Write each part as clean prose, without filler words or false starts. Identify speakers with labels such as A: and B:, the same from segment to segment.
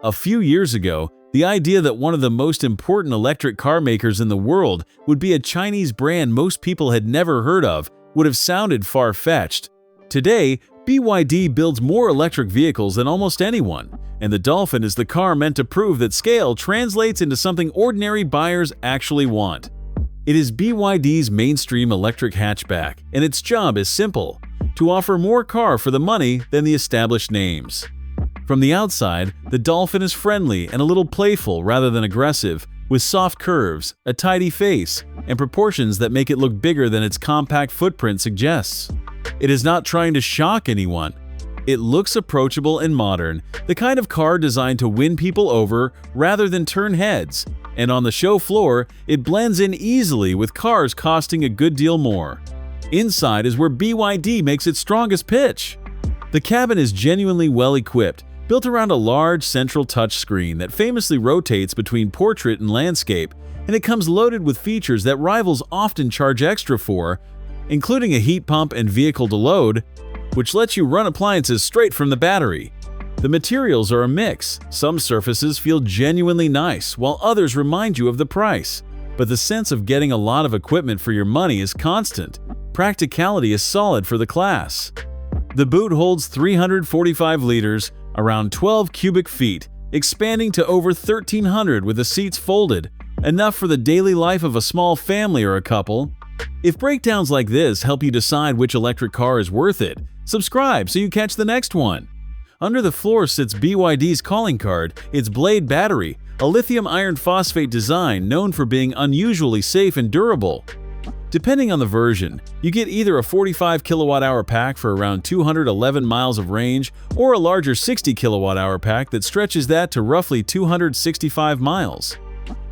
A: A few years ago, the idea that one of the most important electric car makers in the world would be a Chinese brand most people had never heard of would have sounded far-fetched. Today, BYD builds more electric vehicles than almost anyone, and the Dolphin is the car meant to prove that scale translates into something ordinary buyers actually want. It is BYD's mainstream electric hatchback, and its job is simple: to offer more car for the money than the established names. From the outside, the Dolphin is friendly and a little playful rather than aggressive, with soft curves, a tidy face, and proportions that make it look bigger than its compact footprint suggests. It is not trying to shock anyone. It looks approachable and modern, the kind of car designed to win people over rather than turn heads, and on the show floor, it blends in easily with cars costing a good deal more. Inside is where BYD makes its strongest pitch. The cabin is genuinely well equipped, built around a large central touchscreen that famously rotates between portrait and landscape, and it comes loaded with features that rivals often charge extra for, including a heat pump and vehicle to load, which lets you run appliances straight from the battery. The materials are a mix. Some surfaces feel genuinely nice, while others remind you of the price. But the sense of getting a lot of equipment for your money is constant. Practicality is solid for the class. The boot holds 345 liters, around 12 cubic feet, expanding to over 1,300 with the seats folded, enough for the daily life of a small family or a couple. If breakdowns like this help you decide which electric car is worth it, subscribe so you catch the next one. Under the floor sits BYD's calling card, its Blade battery, a lithium iron phosphate design known for being unusually safe and durable. Depending on the version, you get either a 45 kWh pack for around 211 miles of range or a larger 60 kWh pack that stretches that to roughly 265 miles.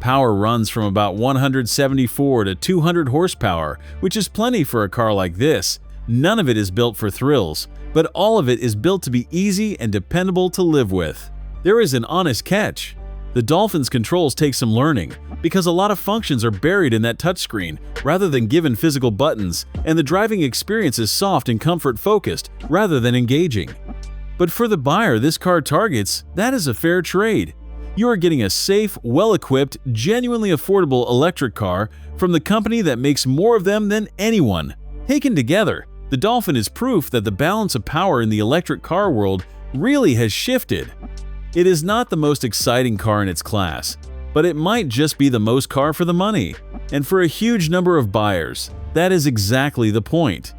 A: Power runs from about 174 to 200 horsepower, which is plenty for a car like this. None of it is built for thrills, but all of it is built to be easy and dependable to live with. There is an honest catch. The Dolphin's controls take some learning, because a lot of functions are buried in that touchscreen rather than given physical buttons, and the driving experience is soft and comfort-focused rather than engaging. But for the buyer this car targets, that is a fair trade. You are getting a safe, well-equipped, genuinely affordable electric car from the company that makes more of them than anyone. Taken together, the Dolphin is proof that the balance of power in the electric car world really has shifted. It is not the most exciting car in its class, but it might just be the most car for the money. And for a huge number of buyers, that is exactly the point.